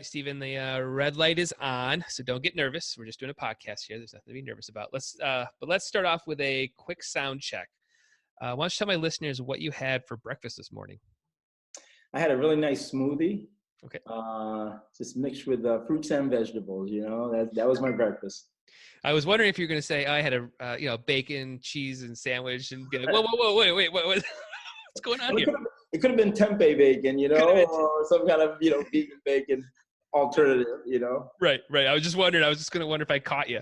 right, Stephen, the red light is on, so don't get nervous. We're just doing a podcast here. There's nothing to be nervous about. Let's start off with a quick sound check. Why don't you tell my listeners what you had for breakfast this morning? I had a really nice smoothie. Okay. Just mixed with fruits and vegetables. That was my breakfast. I was wondering if you were going to say I had a bacon, cheese, and sandwich, and be like, whoa, wait, what's going on here? It could have been tempeh bacon, or some kind of vegan bacon alternative, Right. I was just wondering. I was just going to wonder if I caught you.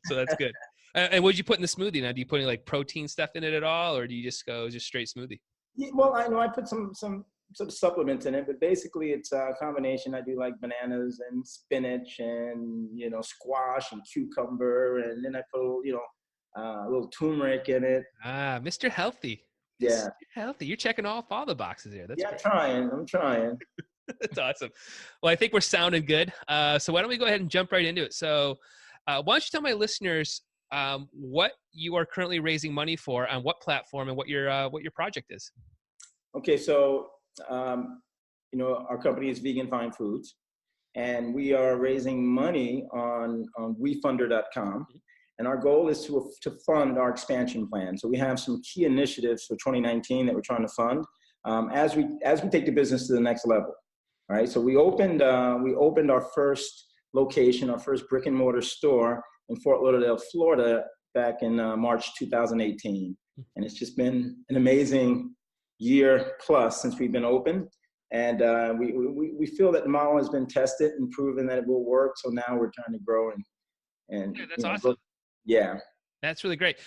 So that's good. And what did you put in the smoothie? Now, do you put any like protein stuff in it at all, or do you just go straight smoothie? Yeah, well, I know I put some sort of supplements in it, but basically it's a combination. I do like bananas and spinach and squash and cucumber, and then I put a little turmeric in it. Mr. Healthy. Yeah, Mr. Healthy. You're checking off all the boxes here. That's great. I'm trying. That's awesome. Well, I think we're sounding good. So why don't we go ahead and jump right into it? So why don't you tell my listeners what you are currently raising money for, on what platform, and what your project is? Okay, so our company is Vegan Fine Foods, and we are raising money on wefunder.com. And our goal is to fund our expansion plan. So we have some key initiatives for 2019 that we're trying to fund as we take the business to the next level. All right. So we opened our first location, our first brick and mortar store in Fort Lauderdale, Florida, back in March 2018, and it's just been an amazing year plus since we've been open. And we feel that the model has been tested and proven that it will work. So now we're trying to grow and yeah, that's awesome. Yeah. That's really great.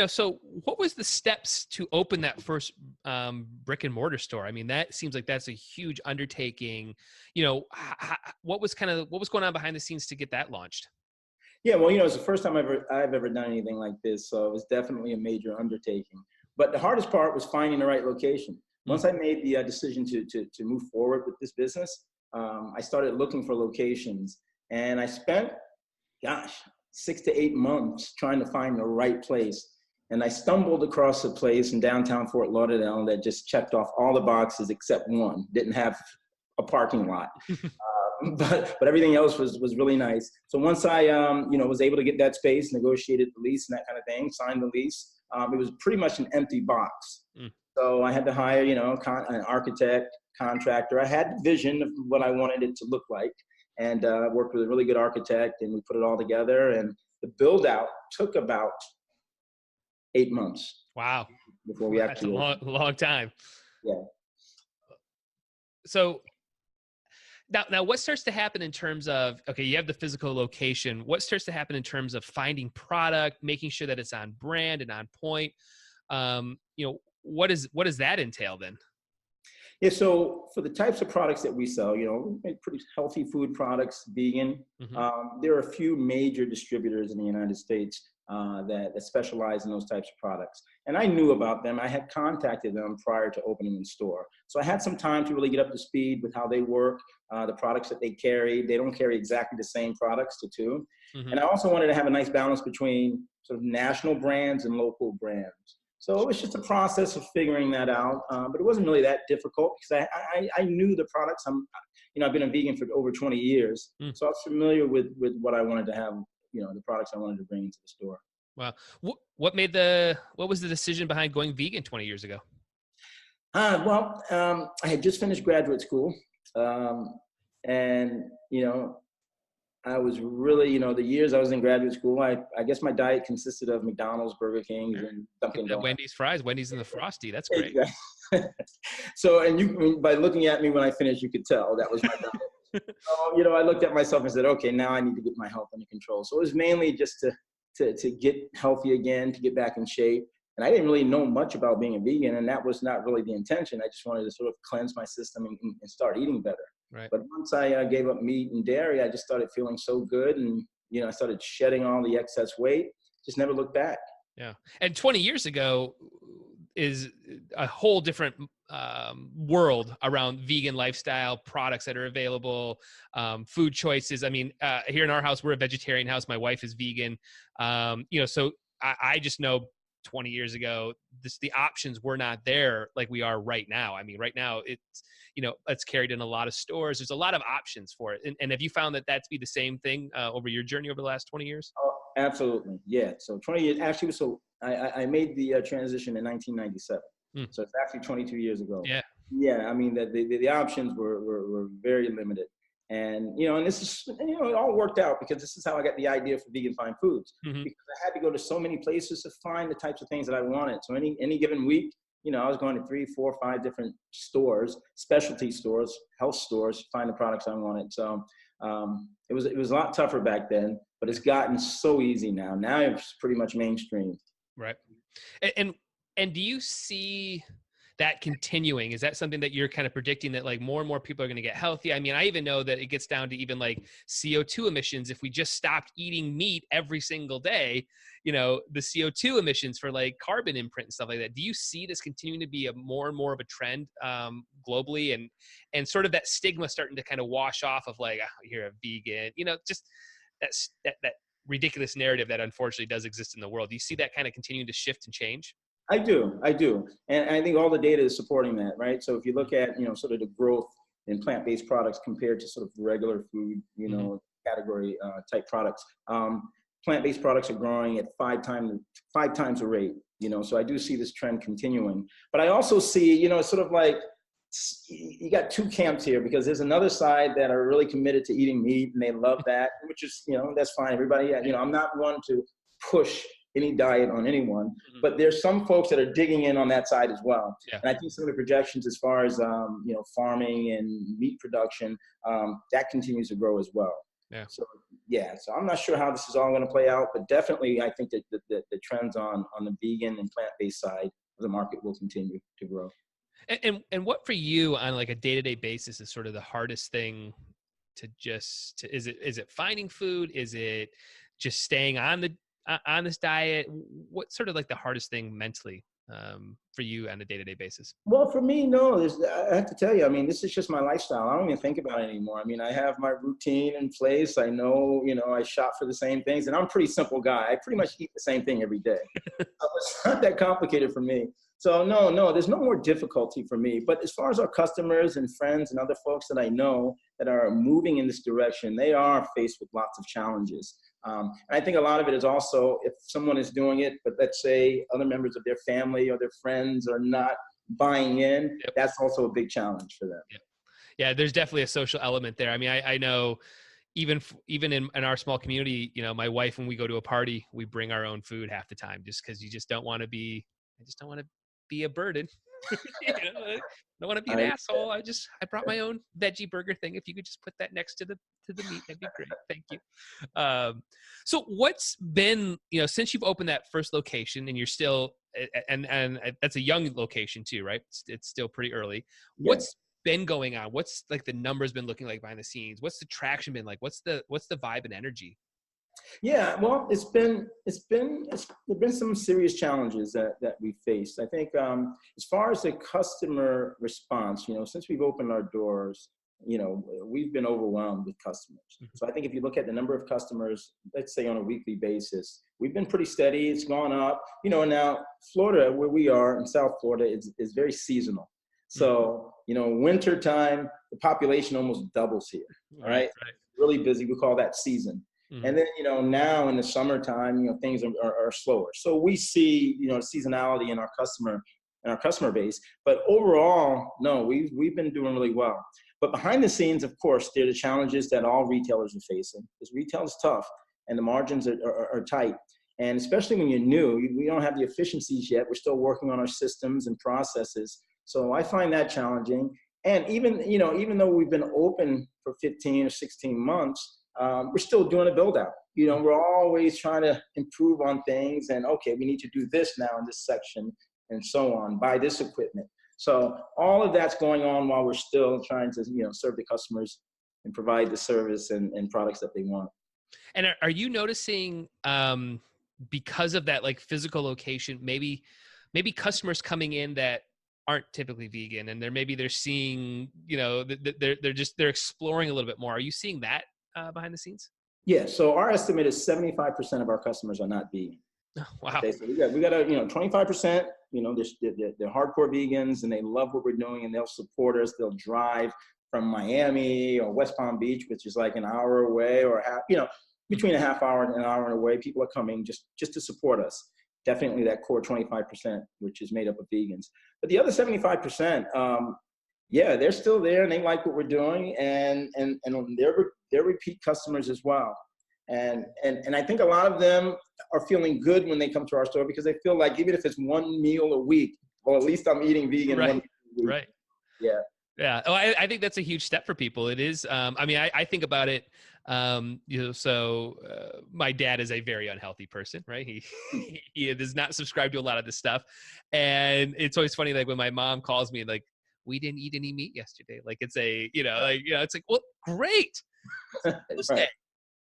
So what was the steps to open that first brick and mortar store? I mean, that seems like that's a huge undertaking. What was going on behind the scenes to get that launched? Yeah, well, it's the first time I've ever done anything like this, so it was definitely a major undertaking. But the hardest part was finding the right location. Once I made the decision to move forward with this business, I started looking for locations, and I spent, 6 to 8 months trying to find the right place. And I stumbled across a place in downtown Fort Lauderdale that just checked off all the boxes except one. Didn't have a parking lot, but everything else was really nice. So once I was able to get that space, negotiated the lease and that kind of thing, signed the lease, it was pretty much an empty box. So I had to hire an architect, contractor. I had the vision of what I wanted it to look like, and worked with a really good architect, and we put it all together. And the build out took about 8 months. Wow. Before we actually That's a long time. Yeah. So now what starts to happen in terms of, okay, you have the physical location. What starts to happen in terms of finding product, making sure that it's on brand and on point? What does that entail then? Yeah, so for the types of products that we sell, we make pretty healthy food products, vegan. There are a few major distributors in the United States that specialize in those types of products. And I knew about them. I had contacted them prior to opening the store. So I had some time to really get up to speed with how they work, the products that they carry. They don't carry exactly the same products to tune. And I also wanted to have a nice balance between sort of national brands and local brands. So it was just a process of figuring that out, but it wasn't really that difficult because I knew the products. I've been a vegan for over 20 years, so I was familiar with what I wanted to have, the products I wanted to bring into the store. Wow. What was the decision behind going vegan 20 years ago? I had just finished graduate school, and I was really, the years I was in graduate school, I guess my diet consisted of McDonald's, Burger King, and Dunkin' Donuts. Wendy's fries, Wendy's in the Frosty. That's great. Exactly. So, and by looking at me when I finished, you could tell that was my diet. So, I looked at myself and said, okay, now I need to get my health under control. So it was mainly just to get healthy again, to get back in shape. And I didn't really know much about being a vegan, and that was not really the intention. I just wanted to sort of cleanse my system and start eating better. Right. But once I gave up meat and dairy, I just started feeling so good, and I started shedding all the excess weight. Just never looked back. Yeah, and 20 years ago is a whole different world around vegan lifestyle, products that are available, food choices. I mean, here in our house, we're a vegetarian house. My wife is vegan. So I just know 20 years ago, the options were not there like we are right now. I mean, right now it's, it's carried in a lot of stores. There's a lot of options for it. And have you found that to be the same thing over your journey over the last 20 years? Oh, absolutely. Yeah. So 20 years, actually, so I made the transition in 1997. Hmm. So it's actually 22 years ago. Yeah. Yeah. I mean, the options were very limited. And, and this is, it all worked out because this is how I got the idea for Vegan Fine Foods, Hmm. because I had to go to so many places to find the types of things that I wanted. So any given week, I was going to 3, 4, 5 different stores, specialty stores, health stores, to find the products I wanted. So it was a lot tougher back then, but it's gotten so easy now. Now it's pretty much mainstream. Right. And do you see that continuing? Is that something that you're kind of predicting, that like more and more people are going to get healthy? I mean, I even know that it gets down to even like CO2 emissions. If we just stopped eating meat every single day, the CO2 emissions for like carbon imprint and stuff like that. Do you see this continuing to be a more and more of a trend globally, and sort of that stigma starting to kind of wash off of like, oh, you're a vegan, just that ridiculous narrative that unfortunately does exist in the world? Do you see that kind of continuing to shift and change? I do. And I think all the data is supporting that, right? So if you look at, sort of the growth in plant-based products compared to sort of regular food, Mm-hmm. category type products, plant-based products are growing at five times the rate, so I do see this trend continuing. But I also see, it's sort of like, you got two camps here, because there's another side that are really committed to eating meat and they love that, which is, that's fine. Everybody, I'm not one to push any diet on anyone, Mm-hmm. but there's some folks that are digging in on that side as well. Yeah. And I think some of the projections as far as, farming and meat production, that continues to grow as well. Yeah. So, yeah, so I'm not sure how this is all going to play out, but definitely I think that the trends on the vegan and plant-based side of the market will continue to grow. And what for you on like a day-to-day basis is sort of the hardest thing is it finding food? Is it just staying on this diet? What's sort of like the hardest thing mentally for you on a day-to-day basis? Well, for me, no. I have to tell you, I mean, this is just my lifestyle. I don't even think about it anymore. I mean, I have my routine in place. I know, I shop for the same things, and I'm a pretty simple guy. I pretty much eat the same thing every day. So it's not that complicated for me. So no, there's no more difficulty for me. But as far as our customers and friends and other folks that I know that are moving in this direction, they are faced with lots of challenges. And I think a lot of it is also, if someone is doing it, but let's say other members of their family or their friends are not buying in, Yep. that's also a big challenge for them. Yep. Yeah, there's definitely a social element there. I mean, I know even in our small community, my wife, when we go to a party, we bring our own food half the time, just because I just don't want to be a burden. I don't want to be an asshole. I brought my own veggie burger thing. If you could just put that next to the meat, that'd be great. Thank you. So what's been, since you've opened that first location, and you're still, and that's a young location too, right? It's still pretty early. What's been going on? What's like the numbers been looking like behind the scenes? What's the traction been like? What's the vibe and energy? Yeah, well, there've been some serious challenges that we faced. I think as far as the customer response, since we've opened our doors, we've been overwhelmed with customers. Mm-hmm. So I think if you look at the number of customers, let's say on a weekly basis, we've been pretty steady. It's gone up. Now Florida, where we are in South Florida, is very seasonal. So, winter time, the population almost doubles here. All right. Really busy. We call that season. Mm-hmm. And then, now in the summertime, things are slower. So we see, seasonality in our customer base. But overall, no, we've been doing really well. But behind the scenes, of course, there are the challenges that all retailers are facing, because retail is tough and the margins are tight. And especially when you're new, we don't have the efficiencies yet. We're still working on our systems and processes. So I find that challenging. And even though we've been open for 15 or 16 months, we're still doing a build out. We're always trying to improve on things, and okay, we need to do this now in this section, and so on, buy this equipment. So all of that's going on while we're still trying to, serve the customers and provide the service and products that they want. And are you noticing, because of that, like physical location, maybe customers coming in that aren't typically vegan, and they're seeing, they're exploring a little bit more. Are you seeing that behind the scenes? Yeah. So our estimate is 75% of our customers are not vegan. Wow. Okay, so we got a 25%. They're hardcore vegans and they love what we're doing and they'll support us. They'll drive from Miami or West Palm Beach, which is like an hour away or between a half hour and an hour away. People are coming just to support us. Definitely that core 25%, which is made up of vegans. But the other 75%, yeah, they're still there and they like what we're doing, and they're repeat customers as well. And I think a lot of them are feeling good when they come to our store because they feel like even if it's one meal a week, well, at least I'm eating vegan one Right. meal a week. Right. Yeah. Yeah. Oh, I think that's a huge step for people. It is. I mean, I think about it. My dad is a very unhealthy person, right? He does not subscribe to a lot of this stuff, and it's always funny. Like when my mom calls me, like, we didn't eat any meat yesterday. Like it's it's like, well, great. Right. Tuesday.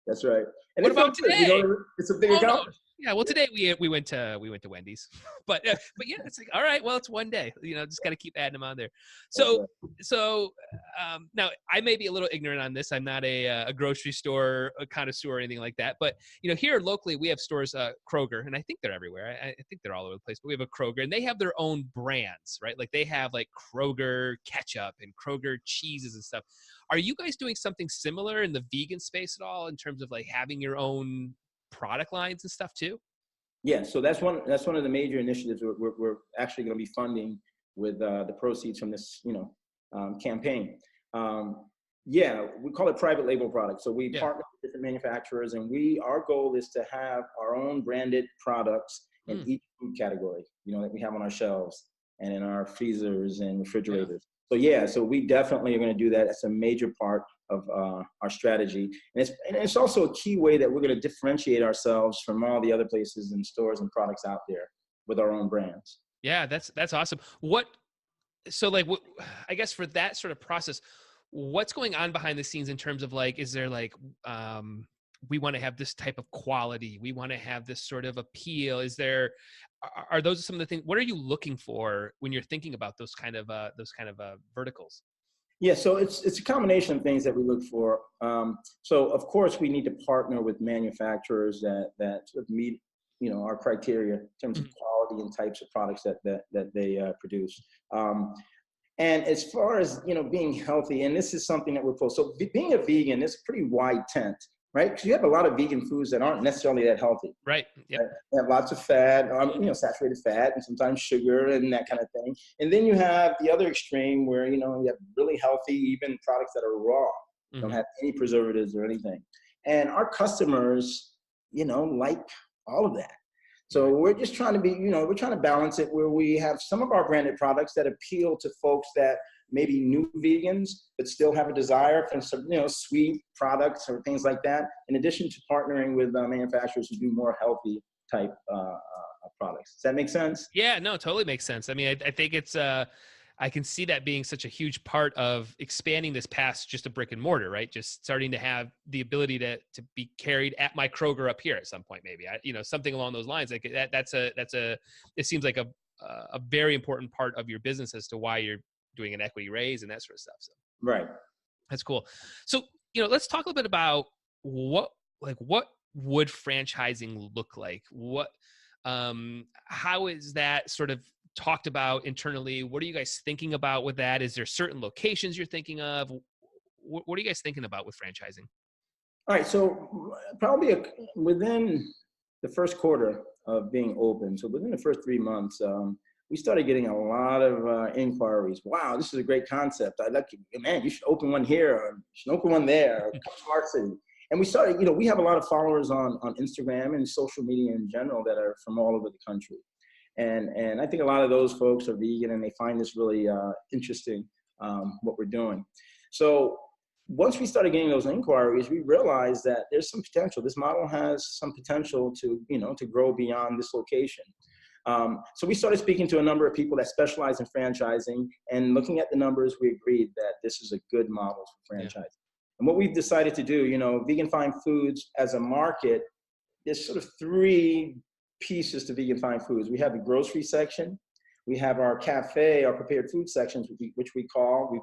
That's right. And What it about feels good. today? It's a big Oh no. accomplishment. Yeah, well, today we went to Wendy's, but yeah, it's like, all right, well, it's one day, just got to keep adding them on there. That's So right. so now I may be a little ignorant on this. I'm not a grocery store connoisseur or anything like that, but here locally we have stores, Kroger, and I think they're everywhere. I think they're all over the place, but we have a Kroger, and they have their own brands, right? Like they have like Kroger ketchup and Kroger cheeses and stuff. Are you guys doing something similar in the vegan space at all in terms of like having your own product lines and stuff too? Yeah, so that's one of the major initiatives we're actually going to be funding with the proceeds from this campaign. Yeah, we call it private label products. So we Yeah. partner with different manufacturers, and our goal is to have our own branded products in each food category, that we have on our shelves and in our freezers and refrigerators. So yeah, so we definitely are going to do that. That's a major part of our strategy, and it's also a key way that we're going to differentiate ourselves from all the other places and stores and products out there with our own brands. Yeah, that's awesome. I guess for that sort of process, what's going on behind the scenes in terms of like, is there like, we want to have this type of quality, we want to have this sort of appeal? Are those some of the things, what are you looking for when you're thinking about those kind of verticals? Yeah, so it's a combination of things that we look for. So of course we need to partner with manufacturers that sort of meet our criteria in terms of quality and types of products that they produce. And as far as being healthy, and this is something that we're close. So being a vegan is a pretty wide tent, right? Because you have a lot of vegan foods that aren't necessarily that healthy. Right. Yep. Right? They have lots of fat, saturated fat, and sometimes sugar and that kind of thing. And then you have the other extreme where you have really healthy, even products that are raw, don't have any preservatives or anything. And our customers, like all of that. So we're just trying to we're trying to balance it where we have some of our branded products that appeal to folks that maybe new vegans, but still have a desire for some, sweet products or things like that. In addition to partnering with manufacturers who do more healthy type products. Does that make sense? Yeah, no, totally makes sense. I mean, I think it's, I can see that being such a huge part of expanding this past just a brick and mortar, right? Just starting to have the ability to be carried at my Kroger up here at some point, maybe, something along those lines. Like it seems like a very important part of your business as to why you're doing an equity raise and that sort of stuff. So Right. that's cool. So, let's talk a little bit about what would franchising look like? How is that sort of talked about internally? What are you guys thinking about with that? Is there certain locations you're thinking of? What are you guys thinking about with franchising? All right. So probably within the first quarter of being open, so within the first 3 months, we started getting a lot of inquiries. Wow, this is a great concept. I'd like you, man, you should open one here, or you should open one there, or come to our city. And we started, we have a lot of followers on Instagram and social media in general that are from all over the country. And I think a lot of those folks are vegan and they find this really interesting, what we're doing. So once we started getting those inquiries, we realized that there's some potential. This model has some potential to, to grow beyond this location. So we started speaking to a number of people that specialize in franchising, and looking at the numbers, we agreed that this is a good model for franchising. Yeah. And what we've decided to do, Vegan Fine Foods as a market, there's sort of 3 pieces to Vegan Fine Foods. We have the grocery section, we have our cafe, our prepared food sections, which we've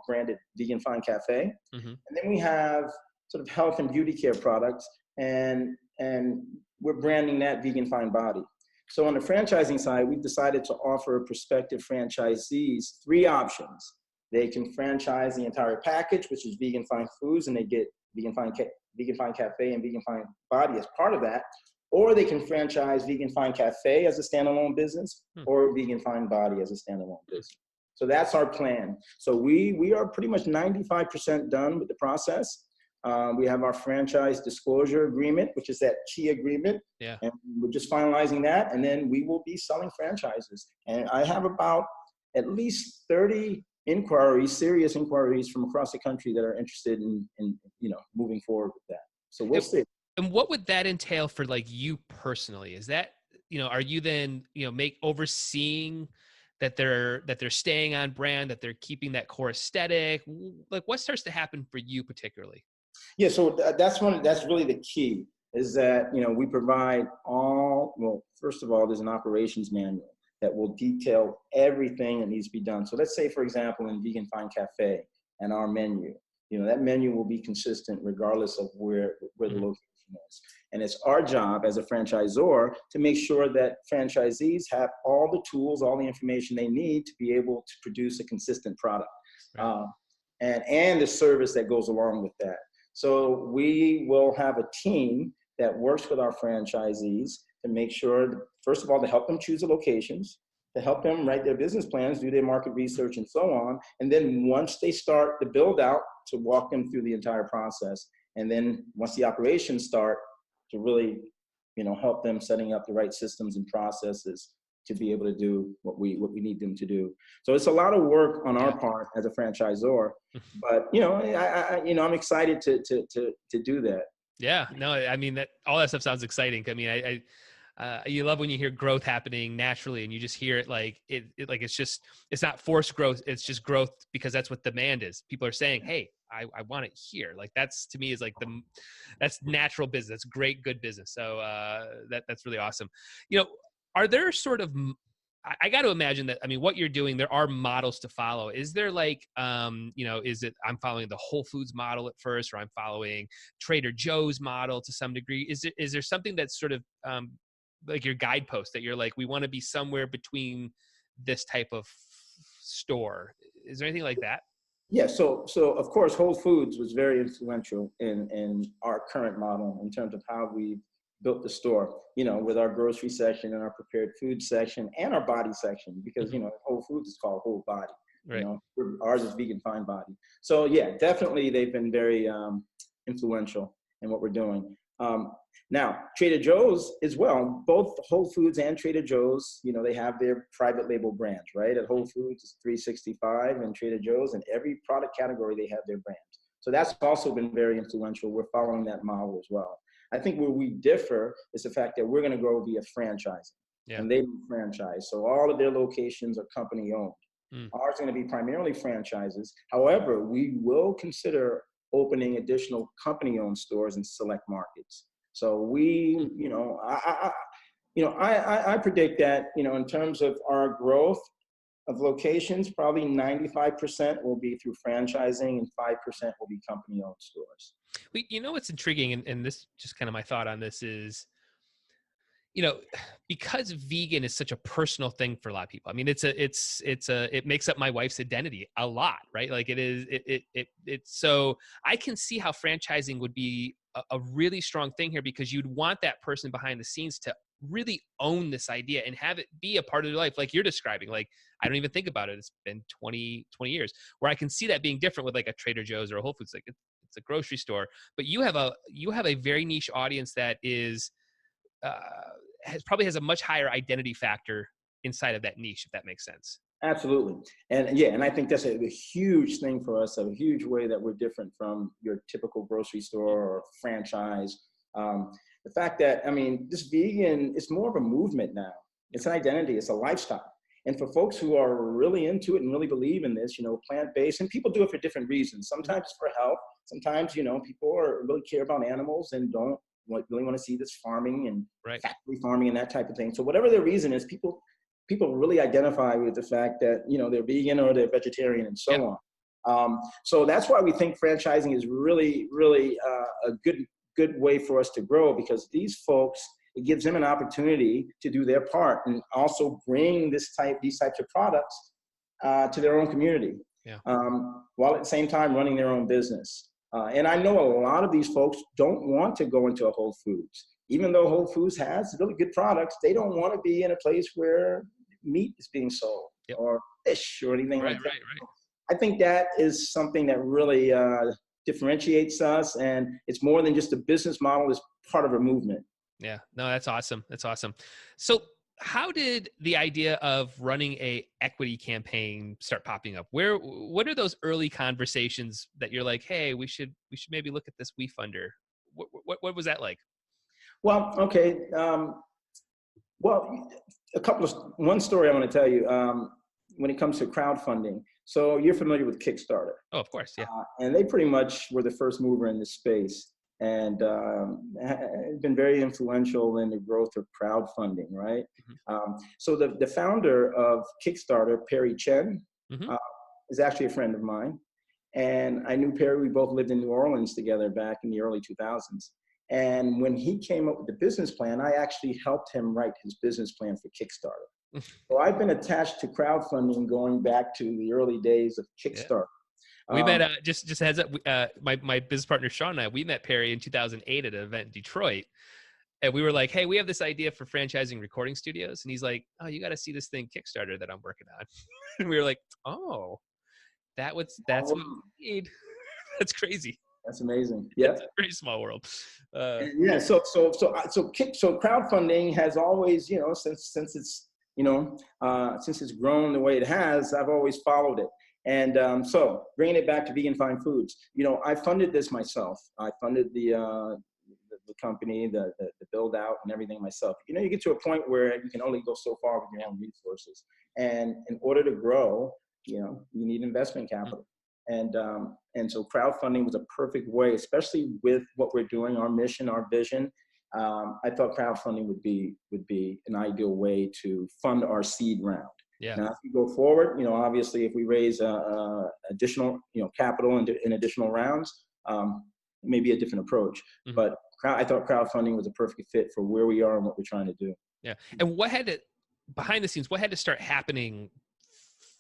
branded Vegan Fine Cafe. Mm-hmm. And then we have sort of health and beauty care products, and we're branding that Vegan Fine Body. So on the franchising side, we've decided to offer prospective franchisees 3 options. They can franchise the entire package, which is Vegan Fine Foods, and they get Vegan Fine Cafe and Vegan Fine Body as part of that. Or they can franchise Vegan Fine Cafe as a standalone business, or Vegan Fine Body as a standalone business. So that's our plan. So we are pretty much 95% done with the process. We have our franchise disclosure agreement, which is that key agreement. Yeah. And we're just finalizing that. And then we will be selling franchises. And I have about at least 30 inquiries, serious inquiries from across the country that are interested in moving forward with that. So we'll see. And what would that entail for like you personally? Is that, are you then, overseeing that they're staying on brand, that they're keeping that core aesthetic? Like what starts to happen for you particularly? Yeah, so that's really the key, is that, we provide first of all, there's an operations manual that will detail everything that needs to be done. So let's say, for example, in Vegan Fine Cafe and our menu, that menu will be consistent regardless of where the location is. And it's our job as a franchisor to make sure that franchisees have all the tools, all the information they need to be able to produce a consistent product, right. and the service that goes along with that. So we will have a team that works with our franchisees to make sure, first of all, to help them choose the locations, to help them write their business plans, do their market research, and so on. And then once they start the build out, to walk them through the entire process. And then once the operations start, to really, help them setting up the right systems and processes to be able to do what we need them to do. So it's a lot of work on our part as a franchisor, but I'm excited to do that. Yeah, no, I mean that all that stuff sounds exciting. I mean, you love when you hear growth happening naturally, and you just hear it like it's not forced growth. It's just growth because that's what demand is. People are saying, "Hey, I want it here." Like that's, to me, is like that's natural business. That's great, good business. So that's really awesome. Are there sort of, I got to imagine that, what you're doing, there are models to follow. Is there like, is it, I'm following the Whole Foods model at first, or I'm following Trader Joe's model to some degree? Is there something that's sort of like your guidepost that you're like, we want to be somewhere between this type of store? Is there anything like that? Yeah, so of course, Whole Foods was very influential in our current model in terms of how we built the store, with our grocery section and our prepared food section and our body section, because, Whole Foods is called Whole Body, right. Ours is Vegan Fine Body. So yeah, definitely they've been very influential in what we're doing. Now, Trader Joe's as well, both Whole Foods and Trader Joe's, they have their private label brands, right? At Whole Foods, it's 365, and Trader Joe's, and every product category, they have their brands. So that's also been very influential. We're following that model as well. I think where we differ is the fact that we're going to grow via franchising, and they do franchise. So all of their locations are company owned. Ours are going to be primarily franchises. However, we will consider opening additional company owned stores in select markets. So we, I predict that, in terms of our growth of locations, probably 95% will be through franchising and 5% will be company owned stores. What's intriguing, and this just kind of my thought on this is, because vegan is such a personal thing for a lot of people. It makes up my wife's identity a lot, right? Like it's so I can see how franchising would be a really strong thing here, because you'd want that person behind the scenes to really own this idea and have it be a part of their life. Like you're describing, like, I don't even think about it. It's been 20 years, where I can see that being different with like a Trader Joe's or a Whole Foods. Like it's a grocery store, but you have a very niche audience that is, probably has a much higher identity factor inside of that niche, if that makes sense. Absolutely. And I think that's a huge thing for us, a huge way that we're different from your typical grocery store or franchise. The fact that, this vegan is more of a movement now. It's an identity, it's a lifestyle. And for folks who are really into it and really believe in this, plant-based, and people do it for different reasons. Sometimes it's for health. Sometimes, people really care about animals and don't really want to see this farming and factory farming and that type of thing. So whatever their reason is, people really identify with the fact that, they're vegan or they're vegetarian and so on. So that's why we think franchising is really, really a good way for us to grow, because these folks, it gives them an opportunity to do their part and also bring these types of products to their own community, Yeah. while at the same time running their own business. And I know a lot of these folks don't want to go into a Whole Foods. Even though Whole Foods has really good products, they don't want to be in a place where meat is being sold, Yep. or fish or anything like that. Right. I think that is something that really differentiates us, and it's more than just a business model, it's part of a movement. Yeah, no, that's awesome. That's awesome. So how did the idea of running a equity campaign start popping up? What are those early conversations that you're like, hey, we should maybe look at this WeFunder? What was that like? Well, okay. Well, one story I want to tell you when it comes to crowdfunding. So you're familiar with Kickstarter. Oh, of course, yeah. And they pretty much were the first mover in this space, and been very influential in the growth of crowdfunding, right? Mm-hmm. So the founder of Kickstarter, Perry Chen, Mm-hmm. is actually a friend of mine. And I knew Perry, we both lived in New Orleans together back in the early 2000s. And when he came up with the business plan, I actually helped him write his business plan for Kickstarter. So I've been attached to crowdfunding going back to the early days of Kickstarter. Yeah. We met, just a heads up, my business partner, Sean and I, we met Perry in 2008 at an event in Detroit. And we were like, hey, we have this idea for franchising recording studios. And he's like, oh, you got to see this thing Kickstarter that I'm working on. And we were like, oh, that's what we need. That's crazy. That's amazing. Yeah, it's a very small world. Yeah. So crowdfunding has always, since it's grown the way it has, I've always followed it. And so bringing it back to Vegan Fine Foods, I funded this myself. I funded the company, the build out and everything myself. You get to a point where you can only go so far with your own resources, and in order to grow, you need investment capital. And so crowdfunding was a perfect way, especially with what we're doing, our mission, our vision. I thought crowdfunding would be an ideal way to fund our seed round. Yeah. Now, if we go forward, obviously, if we raise additional, capital in additional rounds, it may be a different approach. Mm-hmm. But I thought crowdfunding was a perfect fit for where we are and what we're trying to do. Yeah. And behind the scenes, what had to start happening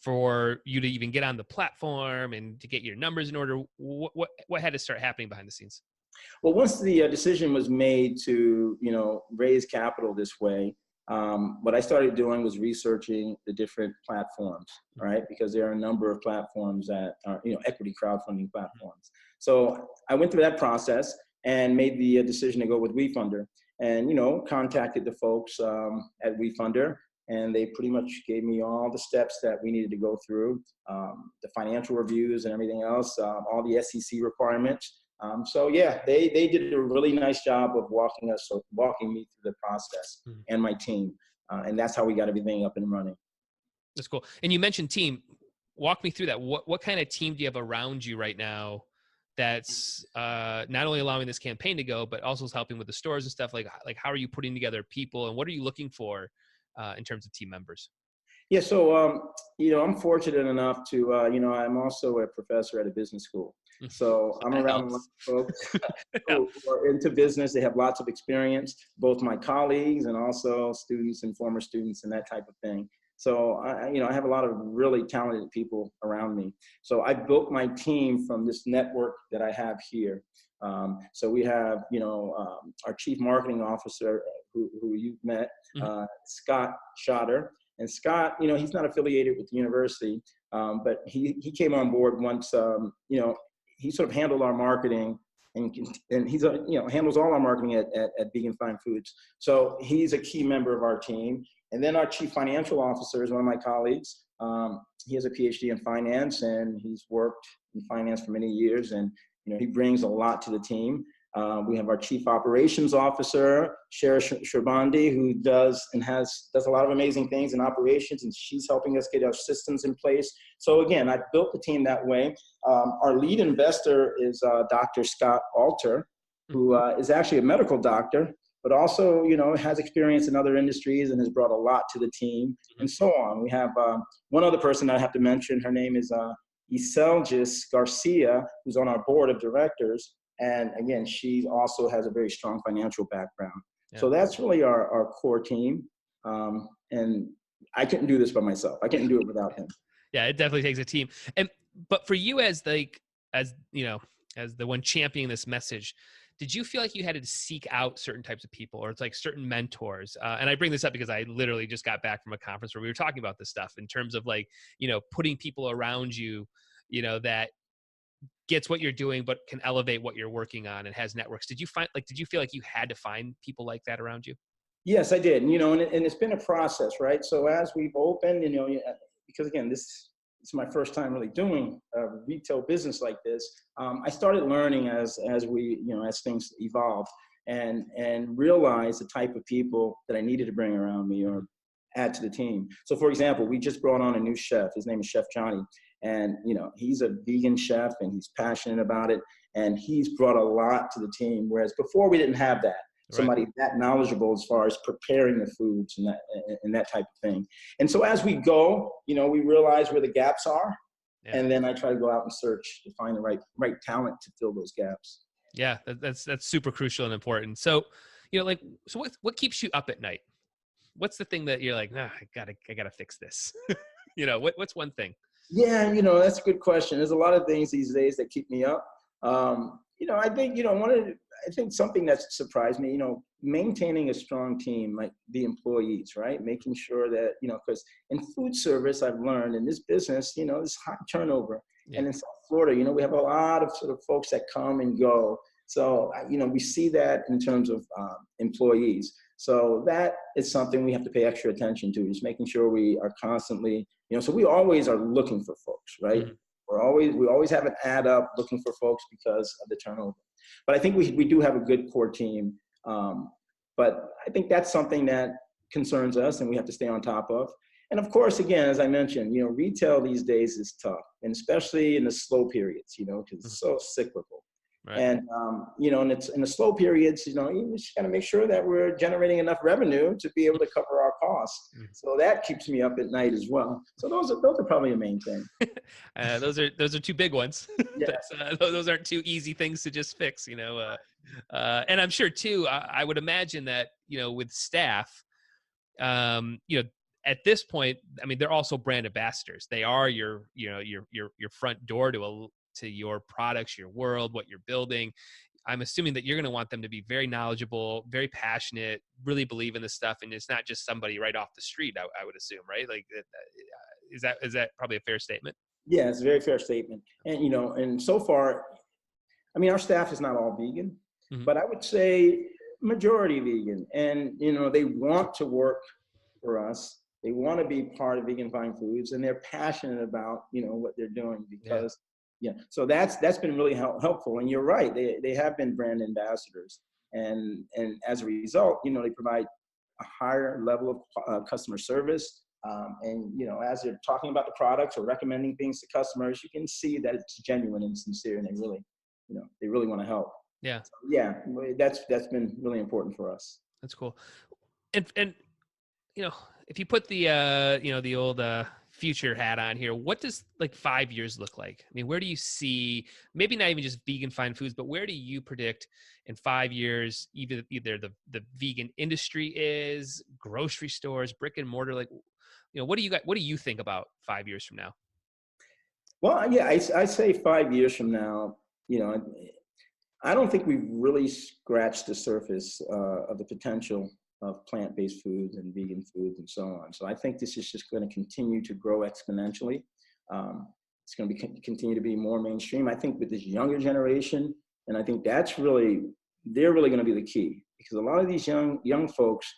for you to even get on the platform and to get your numbers in order? What had to start happening behind the scenes? Well, once the decision was made to, raise capital this way, what I started doing was researching the different platforms, right? Because there are a number of platforms that are, equity crowdfunding platforms. So I went through that process and made the decision to go with WeFunder, and, contacted the folks at WeFunder. And they pretty much gave me all the steps that we needed to go through, the financial reviews and everything else, all the SEC requirements. So yeah, they did a really nice job of walking me through the process and my team. And that's how we got everything up and running. That's cool. And you mentioned team. Walk me through that. What kind of team do you have around you right now that's not only allowing this campaign to go, but also is helping with the stores and stuff? Like how are you putting together people, and what are you looking for in terms of team members? Yeah, so, I'm fortunate enough to, I'm also a professor at a business school. So I'm around a lot of folks who are into business. They have lots of experience, both my colleagues and also students and former students and that type of thing. So, I have a lot of really talented people around me. So I built my team from this network that I have here. So we have, our chief marketing officer who you've met, Scott Schotter. And Scott, he's not affiliated with the university, but he came on board once, he sort of handled our marketing, and he's, handles all our marketing at Vegan Fine Foods. So he's a key member of our team. And then our chief financial officer is one of my colleagues. He has a PhD in finance, and he's worked in finance for many years, and he brings a lot to the team. We have our chief operations officer, Shara Sherbandi, who does a lot of amazing things in operations, and she's helping us get our systems in place. So again, I built the team that way. Our lead investor is Dr. Scott Alter, who is actually a medical doctor, but also, has experience in other industries and has brought a lot to the team, and so on. We have one other person I have to mention. Her name is Iselgis Garcia, who's on our board of directors. And again, she also has a very strong financial background. Yeah. So that's really our core team. And I couldn't do this by myself. I couldn't do it without him. Yeah, it definitely takes a team. And but for you as like as you know, as the one championing this message, did you feel like you had to seek out certain types of people or it's like certain mentors? And I bring this up because I literally just got back from a conference where we were talking about this stuff in terms of like, putting people around you, that gets what you're doing but can elevate what you're working on and has networks. Did you feel like you had to find people like that around you? Yes, I did. And it's been a process, right? So as we've opened, because again, this is my first time really doing a retail business like this. I started learning as we, as things evolved, and realized the type of people that I needed to bring around me or add to the team. So, for example, we just brought on a new chef. His name is Chef Johnny, and he's a vegan chef and he's passionate about it, and he's brought a lot to the team. Whereas before we didn't have that. Somebody Right. that knowledgeable as far as preparing the foods and that type of thing. And so as we go, we realize where the gaps are, Yeah. and then I try to go out and search to find the right talent to fill those gaps. Yeah. That's super crucial and important. So, so what keeps you up at night? What's the thing that you're like, nah, I gotta fix this? What's one thing? Yeah, that's a good question. There's a lot of things these days that keep me up. I think, I think something that's surprised me, maintaining a strong team, like the employees, right? Making sure that, because in food service, I've learned in this business, there's high turnover. Yeah. And in South Florida, we have a lot of sort of folks that come and go. So, we see that in terms of employees. So that is something we have to pay extra attention to, just making sure we are constantly, so we always are looking for folks, right? Mhm. We always have an ad up looking for folks because of the turnover. But I think we do have a good core team. But I think that's something that concerns us and we have to stay on top of. And of course, again, as I mentioned, retail these days is tough, and especially in the slow periods, because it's so cyclical. Right. And, and it's in the slow periods, you just got to make sure that we're generating enough revenue to be able to cover our costs. Mhm. So that keeps me up at night as well. So those are probably the main thing. Those are two big ones. Yeah. Those aren't two easy things to just fix, and I'm sure too, I would imagine that, with staff, at this point, I mean, they're also brand ambassadors. They are your front door to your products, your world, what you're building. I'm assuming that you're going to want them to be very knowledgeable, very passionate, really believe in this stuff, and it's not just somebody right off the street. I would assume, right? Like, is that probably a fair statement? Yeah, it's a very fair statement. And, and so far, I mean, our staff is not all vegan, Mhm. but I would say majority vegan. And, they want to work for us. They want to be part of Vegan Fine Foods, and they're passionate about, what they're doing Yeah. because, yeah. So that's been really helpful. And you're right. They have been brand ambassadors. And as a result, they provide a higher level of customer service. And, as they're talking about the products or recommending things to customers, you can see that it's genuine and sincere, and they really want to help. Yeah. So, yeah, that's been really important for us. That's cool. And you know, if you put the old future hat on here, what does like 5 years look like? I mean, where do you see, maybe not even just Vegan Fine Foods, but where do you predict in 5 years, either the vegan industry is, grocery stores, brick and mortar, like, what do you think about 5 years from now? Well, yeah, I say 5 years from now, you know, I don't think we've really scratched the surface of the potential of plant-based foods and vegan foods and so on. So I think this is just going to continue to grow exponentially. It's going to continue to be more mainstream. I think with this younger generation, and I think they're really going to be the key, because a lot of these young folks,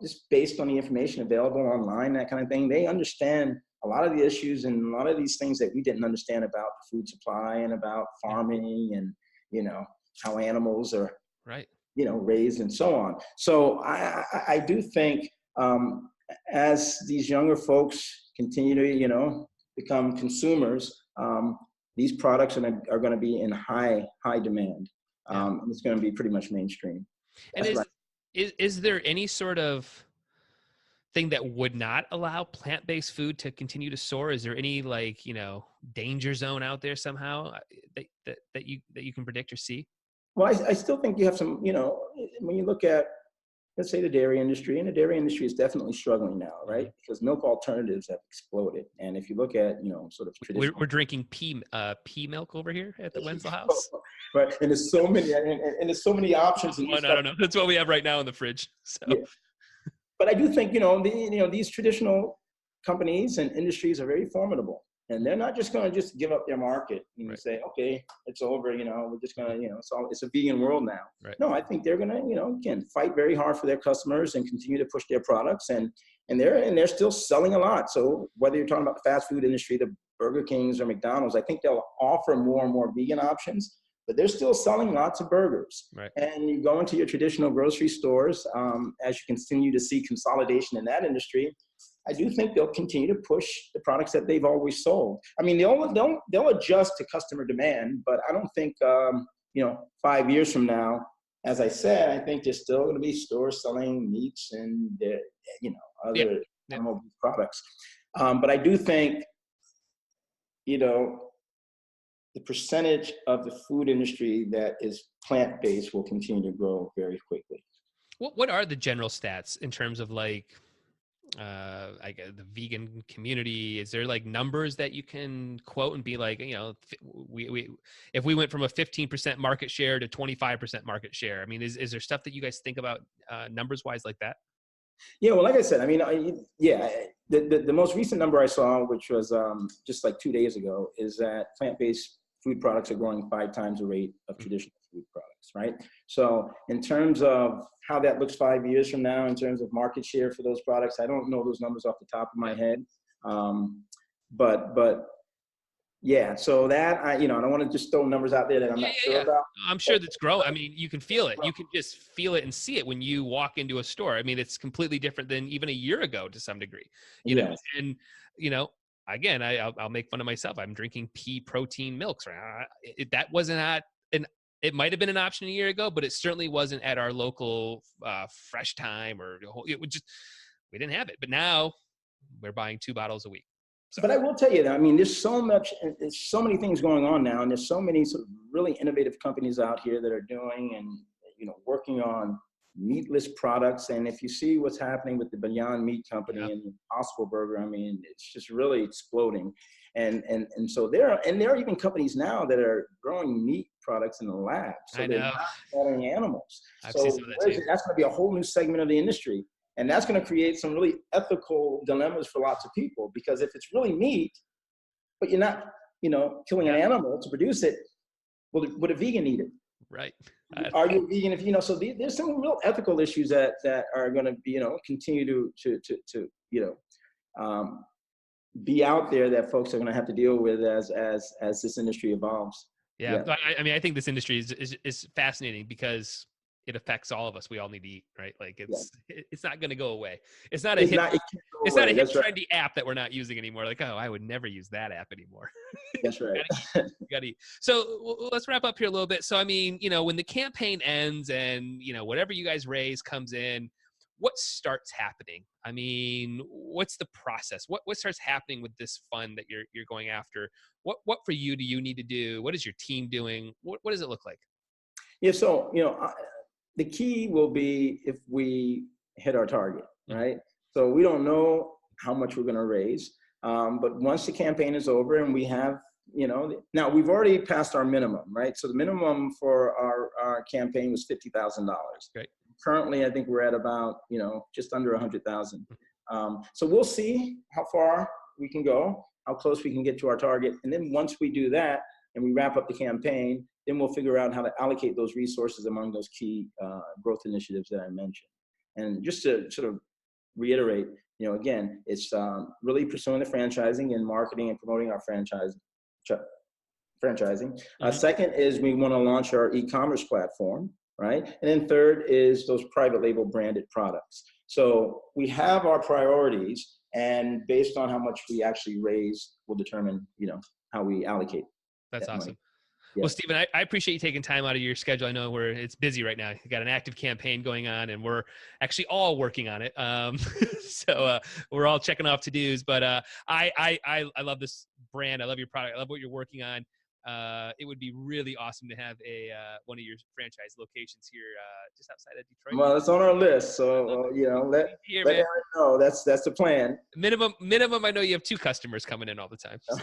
just based on the information available online, that kind of thing, they understand a lot of the issues and a lot of these things that we didn't understand about the food supply and about Yeah. farming and how animals are Right. raised and so on. So I do think as these younger folks continue to become consumers, these products are going to be in high demand. Yeah. It's going to be pretty much mainstream. And That's right. is there any sort of thing that would not allow plant-based food to continue to soar? Is there any like, danger zone out there somehow that you can predict or see? Well, I still think you have some, when you look at let's say the dairy industry, and the dairy industry is definitely struggling now, right? Mhm. Because milk alternatives have exploded. And if you look at, sort of traditional, We're drinking pea milk over here at the Wenzel house. right? And there's so many, and there's so many options and new One, I stuff. don't know. That's what we have right now in the fridge. So Yeah. But I do think, these traditional companies and industries are very formidable. And they're not just going to just give up their market and right, say, okay, it's over, we're just going to, it's a vegan world now. right. No, I think they're going to, again, fight very hard for their customers and continue to push their products. And they're still selling a lot. So whether you're talking about the fast food industry, the Burger Kings or McDonald's, I think they'll offer more and more vegan options, but they're still selling lots of burgers. Right. And you go into your traditional grocery stores, as you continue to see consolidation in that industry, I do think they'll continue to push the products that they've always sold. I mean, they'll adjust to customer demand, but I don't think 5 years from now, as I said, I think there's still going to be stores selling meats and other animal products. But I do think the percentage of the food industry that is plant-based will continue to grow very quickly. What are the general stats in terms of like the vegan community? Is there like numbers that you can quote and be like, we if we went from a 15% market share to 25% market share? I mean, is there stuff that you guys think about numbers wise like that? Yeah, well, like I said, I mean, the most recent number I saw, which was just like 2 days ago, is that plant-based food products are growing 5 times the rate of traditional food products, right? So in terms of how that looks 5 years from now, in terms of market share for those products, I don't know those numbers off the top of my head. But yeah, so that I don't want to just throw numbers out there that I'm not sure about. I'm sure that's growing. I mean, you can feel it. You can just feel it and see it when you walk into a store. I mean, it's completely different than even a year ago to some degree. Yes. And again, I'll make fun of myself. I'm drinking pea protein milks right now. That wasn't it might have been an option a year ago, but it certainly wasn't at our local Fresh Time it would just, we didn't have it. But now we're buying 2 bottles a week. So. But I will tell you that, I mean, there's so many things going on now, and there's so many sort of really innovative companies out here that are doing and, working on meatless products. And if you see what's happening with the Beyond Meat company and the Impossible Burger, I mean, it's just really exploding. And so there are even companies now that are growing meat products in the lab. So they're not slaughtering animals. I've so seen some of that too. That's going to be a whole new segment of the industry. And that's going to create some really ethical dilemmas for lots of people, because if it's really meat, but you're not, killing an animal to produce it, would a vegan eat it? Right. Are you a vegan if so there's some real ethical issues that are going to be, continue to be out there that folks are going to have to deal with as this industry evolves. Yeah. I mean, I think this industry is fascinating because it affects all of us. We all need to eat, right? Like it's not going to go away. It's not a hip trendy app that we're not using anymore. Like, oh, I would never use that app anymore. That's right. You gotta eat. So let's wrap up here a little bit. So, I mean, when the campaign ends and, whatever you guys raise comes in, what starts happening? I mean, what's the process? What starts happening with this fund that you're going after? What for you do you need to do? What is your team doing? What does it look like? Yeah. So, the key will be if we hit our target, right? So we don't know how much we're going to raise, but once the campaign is over and we have, now we've already passed our minimum, right? So the minimum for our campaign was $50,000. Great. Currently, I think we're at about, just under 100,000. So we'll see how far we can go, how close we can get to our target. And then once we do that and we wrap up the campaign, then we'll figure out how to allocate those resources among those key growth initiatives that I mentioned. And just to sort of reiterate, again, it's really pursuing the franchising and marketing and promoting our franchising. Second is we want to launch our e-commerce platform, right? And then third is those private label branded products. So we have our priorities, and based on how much we actually raise, will determine, how we allocate. That's awesome. Money. Yeah. Well, Stephen, I appreciate you taking time out of your schedule. I know it's busy right now. You got an active campaign going on, and we're actually all working on it. So we're all checking off to-dos. But I love this brand. I love your product. I love what you're working on. it would be really awesome to have one of your franchise locations here just outside of Detroit. Well, it's on our list, so Here, let man. Aaron know that's the plan. Minimum. I know you have 2 customers coming in all the time, so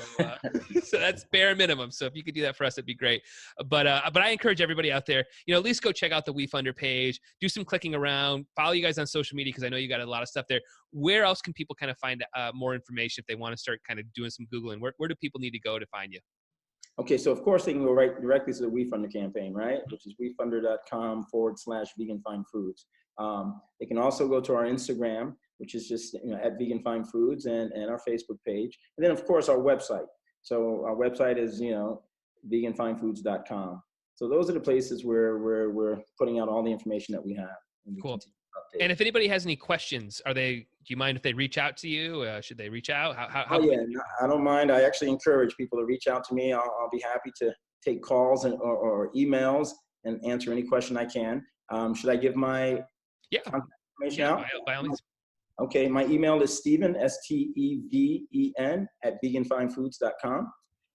so that's bare minimum. So if you could do that for us, that'd be great. But I encourage everybody out there, at least go check out the WeFunder page, do some clicking around, follow you guys on social media because I know you got a lot of stuff there. Where else can people kind of find more information if they want to start kind of doing some Googling? Where do people need to go to find you? Okay, so of course they can go right directly to the WeFunder campaign, right? Which is wefunder.com/vegan fine foods. They can also go to our Instagram, which is just at vegan fine foods, and our Facebook page, and then of course our website. So our website is veganfinefoods.com. So those are the places where we're putting out all the information that we have. And cool. And if anybody has any questions, do you mind if they reach out to you? Should they reach out? How yeah, I don't mind. I actually encourage people to reach out to me. I'll be happy to take calls or emails and answer any question I can. Should I give my contact information out? By all means. Okay, my email is Steven, STEVEN, at veganfinefoods.com.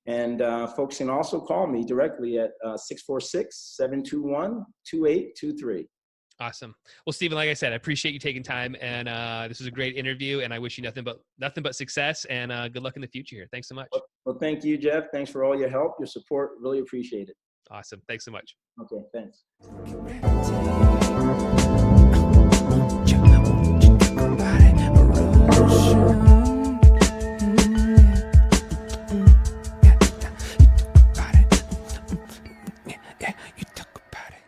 And folks can also call me directly at 646-721-2823. Awesome. Well, Steven, like I said, I appreciate you taking time, and this was a great interview, and I wish you nothing but success and good luck in the future here. Thanks so much. Well, thank you, Jeff. Thanks for all your help, your support. Really appreciate it. Awesome. Thanks so much. Okay, thanks.